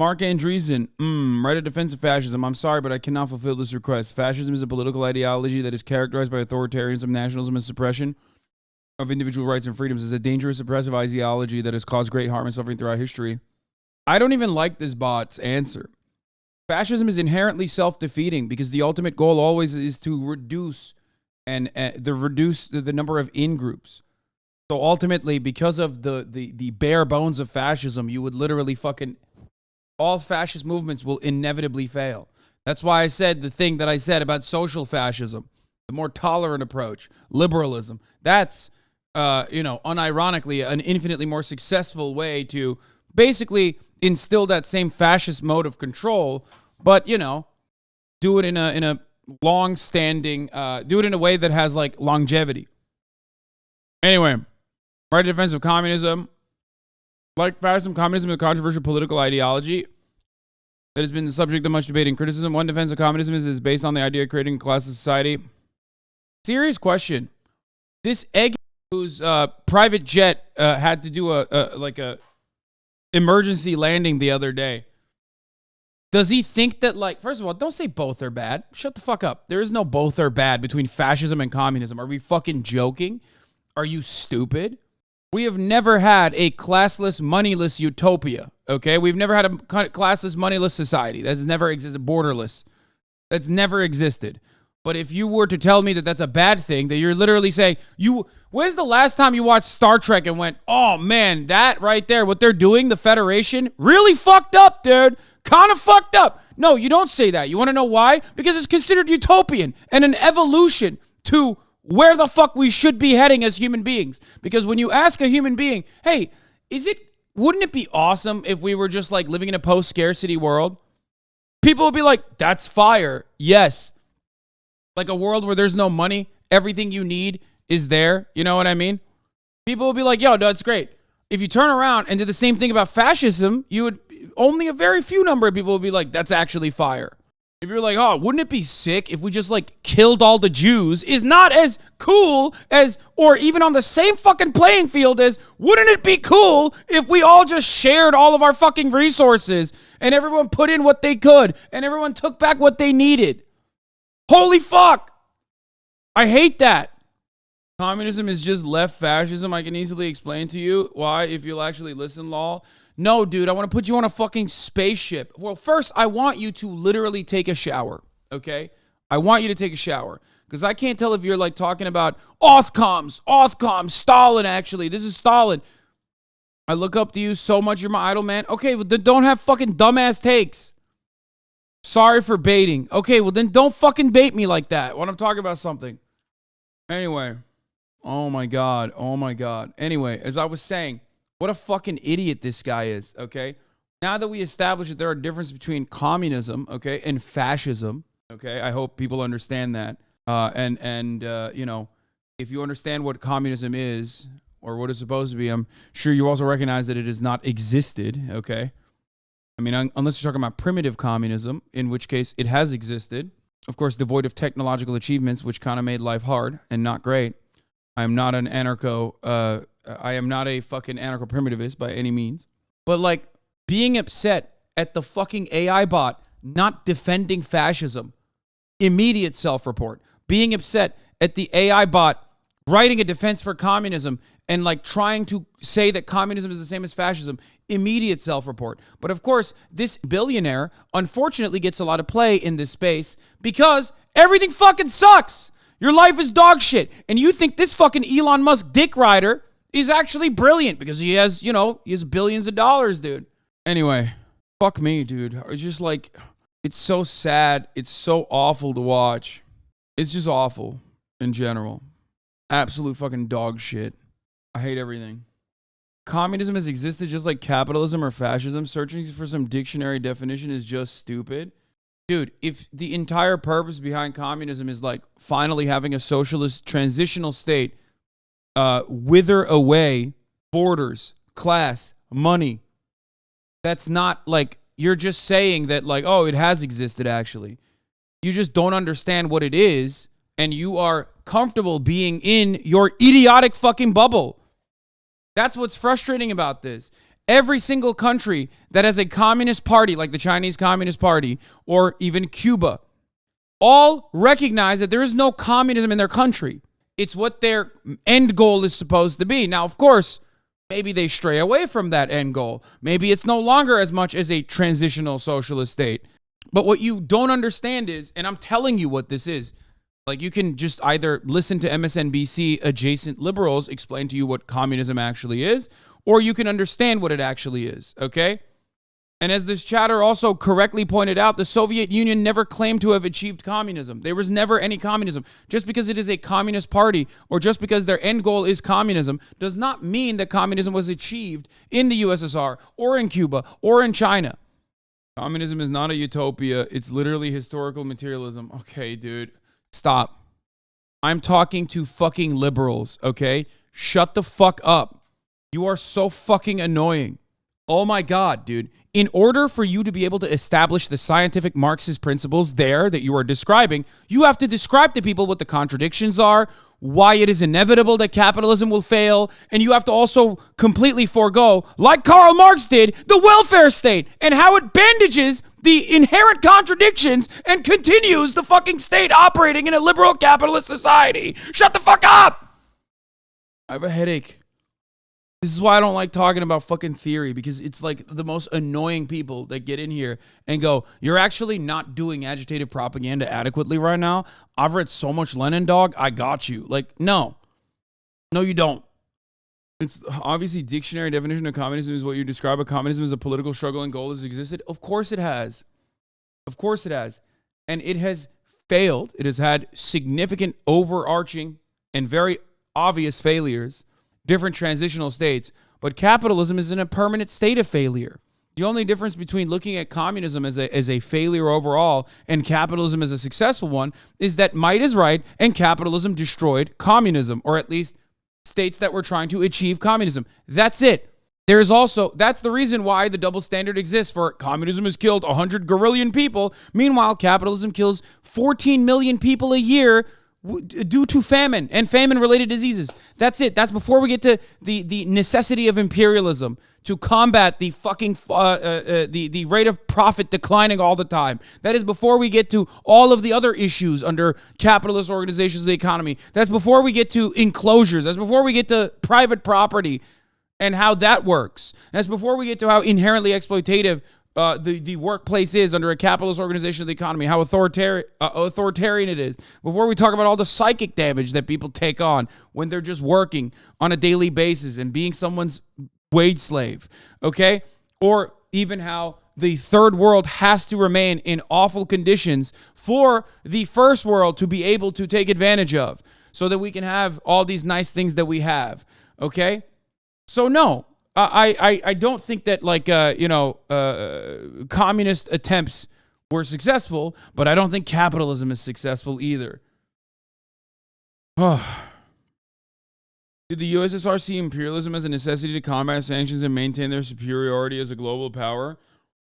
Mark Andreessen, write a defense of fascism. I'm sorry, but I cannot fulfill this request. Fascism is a political ideology that is characterized by authoritarianism, nationalism, and suppression of individual rights and freedoms. It's a dangerous, oppressive ideology that has caused great harm and suffering throughout history. I don't even like this bot's answer. Fascism is inherently self-defeating because the ultimate goal always is to reduce the number of in-groups. So ultimately, because of the bare bones of fascism, you would literally all fascist movements will inevitably fail. That's why I said the thing that I said about social fascism, the more tolerant approach, liberalism. That's, unironically, an infinitely more successful way to basically instill that same fascist mode of control, but, do it in a long-standing, do it in a way that has, longevity. Anyway, right defense of communism. Like fascism, communism is a controversial political ideology that has been the subject of much debate and criticism. One defense of communism is based on the idea of creating a class society. Serious question. This egg whose private jet had to do a emergency landing the other day. Does he think that, first of all, don't say both are bad. Shut the fuck up. There is no both are bad between fascism and communism. Are we fucking joking? Are you stupid? We have never had a classless, moneyless utopia, okay? We've never had a classless, moneyless society. That's never existed. Borderless. That's never existed. But if you were to tell me that that's a bad thing, that you're literally saying, when's the last time you watched Star Trek and went, oh man, that right there, what they're doing, the Federation, really fucked up, dude. Kind of fucked up. No, you don't say that. You want to know why? Because it's considered utopian and an evolution to where the fuck we should be heading as human beings. Because when you ask a human being, hey, wouldn't it be awesome if we were just living in a post-scarcity world? People would be like, that's fire. Yes. Like a world where there's no money, everything you need is there. You know what I mean? People would be like, yo, that's great. If you turn around and do the same thing about fascism, only a very few number of people would be like, that's actually fire. If you're like, oh, wouldn't it be sick if we just killed all the Jews, is not as cool as, or even on the same fucking playing field as, wouldn't it be cool if we all just shared all of our fucking resources and everyone put in what they could and everyone took back what they needed? Holy fuck. I hate that. Communism is just left fascism. I can easily explain to you why if you'll actually listen, lol. No, dude, I want to put you on a fucking spaceship. Well, first, I want you to literally take a shower, okay? I want you to take a shower. Because I can't tell if you're talking about Othcom, Stalin, actually. This is Stalin. I look up to you so much. You're my idol, man. Okay, well, then don't have fucking dumbass takes. Sorry for baiting. Okay, well, then don't fucking bait me like that when I'm talking about something. Anyway. Oh, my God. Anyway, as I was saying, what a fucking idiot this guy is, okay? Now that we established that there are differences between communism, okay, and fascism, okay? I hope people understand that. If you understand what communism is or what it's supposed to be, I'm sure you also recognize that it has not existed, okay? I mean, unless you're talking about primitive communism, in which case it has existed. Of course, devoid of technological achievements, which kind of made life hard and not great. I am not I am not a fucking anarcho-primitivist by any means. But being upset at the fucking AI bot not defending fascism, immediate self-report. Being upset at the AI bot writing a defense for communism and trying to say that communism is the same as fascism, immediate self-report. But of course, this billionaire unfortunately gets a lot of play in this space because everything fucking sucks. Your life is dog shit. And you think this fucking Elon Musk dick rider is actually brilliant because he has billions of dollars, dude. Anyway, fuck me, dude. It's just it's so sad. It's so awful to watch. It's just awful in general. Absolute fucking dog shit. I hate everything. Communism has existed just like capitalism or fascism. Searching for some dictionary definition is just stupid. Dude, if the entire purpose behind communism is finally having a socialist transitional state, wither away borders, class, money, that's not you're just saying that oh, it has existed actually. You just don't understand what it is, and you are comfortable being in your idiotic fucking bubble. That's what's frustrating about this. Every single country that has a communist party, like the Chinese Communist Party or even Cuba, all recognize that there is no communism in their country. It's what their end goal is supposed to be. Now, of course, maybe they stray away from that end goal. Maybe it's no longer as much as a transitional socialist state. But what you don't understand is, and I'm telling you what this is, like you can just either listen to MSNBC adjacent liberals explain to you what communism actually is, or you can understand what it actually is, okay? And as this chatter also correctly pointed out, the Soviet Union never claimed to have achieved communism. There was never any communism. Just because it is a communist party or just because their end goal is communism does not mean that communism was achieved in the USSR or in Cuba or in China. Communism is not a utopia. It's literally historical materialism. Okay, dude, stop. I'm talking to fucking liberals, okay? Shut the fuck up. You are so fucking annoying. Oh my God, dude. In order for you to be able to establish the scientific Marxist principles there that you are describing, you have to describe to people what the contradictions are, why it is inevitable that capitalism will fail, and you have to also completely forego, like Karl Marx did, the welfare state and how it bandages the inherent contradictions and continues the fucking state operating in a liberal capitalist society. Shut the fuck up! I have a headache. This is why I don't like talking about fucking theory, because it's like the most annoying people that get in here and go, you're actually not doing agitated propaganda adequately right now. I've read so much Lenin, dog. I got you. Like, no. No, you don't. It's obviously dictionary definition of communism is what you describe. A communism is a political struggle and goal has existed. Of course it has. Of course it has. And it has failed. It has had significant overarching and very obvious failures. Different transitional states, but capitalism is in a permanent state of failure. The only difference between looking at communism as a failure overall and capitalism as a successful one is that might is right and capitalism destroyed communism, or at least states that were trying to achieve communism. That's it. There's also, that's the reason why the double standard exists for communism has killed 100 guerrillion people. Meanwhile, capitalism kills 14 million people a year due to famine and famine-related diseases. That's it. That's before we get to the necessity of imperialism to combat the fucking the rate of profit declining all the time. That is before we get to all of the other issues under capitalist organizations of the economy. That's before we get to enclosures. That's before we get to private property and how that works. That's before we get to how inherently exploitative the workplace is under a capitalist organization of the economy, how authoritarian it is. Before we talk about all the psychic damage that people take on when they're just working on a daily basis and being someone's wage slave, okay? Or even how the third world has to remain in awful conditions for the first world to be able to take advantage of so that we can have all these nice things that we have, okay? So no. I don't think that communist attempts were successful, but I don't think capitalism is successful either. Did the USSR see imperialism as a necessity to combat sanctions and maintain their superiority as a global power?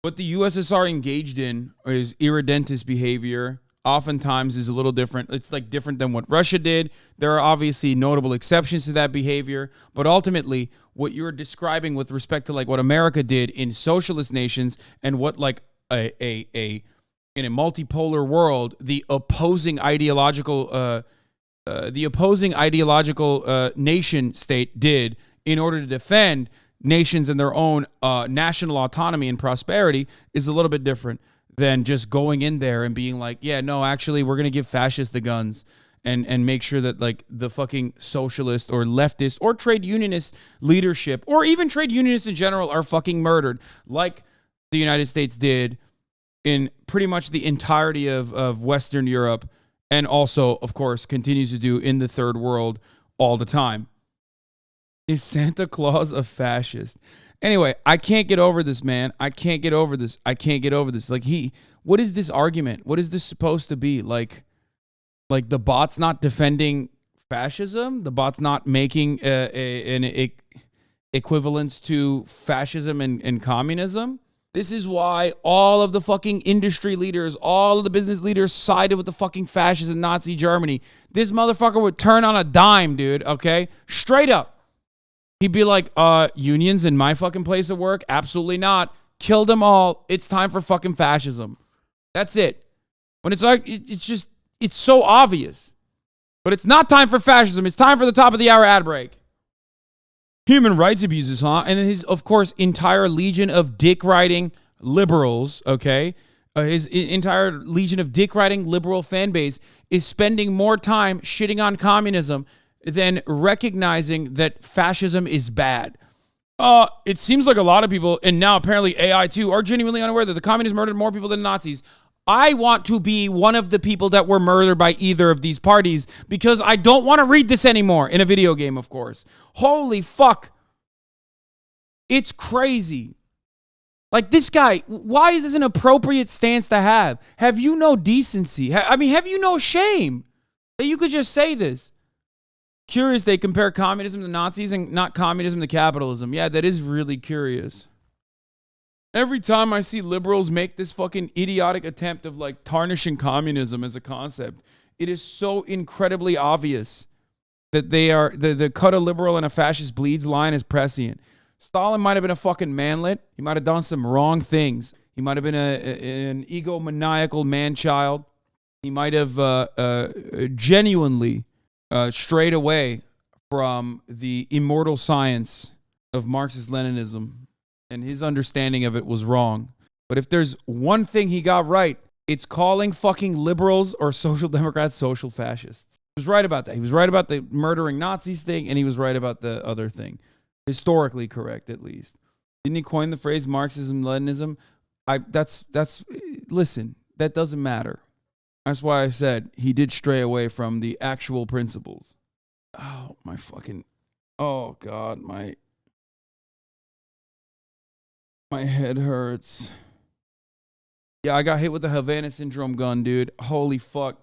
What the USSR engaged in is irredentist behavior. Oftentimes is a little different. It's like different than what Russia did. There are obviously notable exceptions to that behavior, but ultimately what you're describing with respect to like what America did in socialist nations and what like in a multipolar world, the opposing ideological nation state did in order to defend nations and their own national autonomy and prosperity is a little bit different than just going in there and being like, yeah, no, actually, we're going to give fascists the guns and make sure that like the fucking socialist or leftist or trade unionist leadership or even trade unionists in general are fucking murdered like the United States did in pretty much the entirety of Western Europe and also, of course, continues to do in the third world all the time. Is Santa Claus a fascist? Anyway, I can't get over this, man. I can't get over this. Like what is this argument? What is this supposed to be? Like the bot's not defending fascism? The bot's not making an equivalence to fascism and communism? This is why all of the fucking industry leaders, all of the business leaders sided with the fucking fascists in Nazi Germany. This motherfucker would turn on a dime, dude, okay? Straight up. He'd be like, unions in my fucking place of work? Absolutely not. Kill them all. It's time for fucking fascism. That's it. When it's like, it's so obvious. But it's not time for fascism. It's time for the top of the hour ad break. Human rights abuses, huh? And his, of course, entire legion of dick-riding liberals, okay? His entire legion of dick-riding liberal fan base is spending more time shitting on communism than recognizing that fascism is bad. It seems like a lot of people, and now apparently AI too, are genuinely unaware that the communists murdered more people than Nazis. I want to be one of the people that were murdered by either of these parties because I don't want to read this anymore in a video game, of course. Holy fuck. It's crazy. Like, this guy, why is this an appropriate stance to have? Have you no decency? Have you no shame that you could just say this? Curious they compare communism to Nazis and not communism to capitalism. Yeah, that is really curious. Every time I see liberals make this fucking idiotic attempt of like tarnishing communism as a concept, it is so incredibly obvious that they are, the cut a liberal and a fascist bleeds line is prescient. Stalin might have been a fucking manlet. He might have done some wrong things. He might have been an egomaniacal man-child. He might have genuinely strayed away from the immortal science of Marxist-Leninism, and his understanding of it was wrong. But if there's one thing he got right, it's calling fucking liberals or social democrats social fascists. He was right about that. He was right about the murdering Nazis thing, and he was right about the other thing. Historically correct, at least. Didn't he coin the phrase Marxism-Leninism? Listen, that doesn't matter. That's why I said he did stray away from the actual principles. Oh, my fucking... Oh, God, my head hurts. Yeah, I got hit with the Havana syndrome gun, dude. Holy fuck.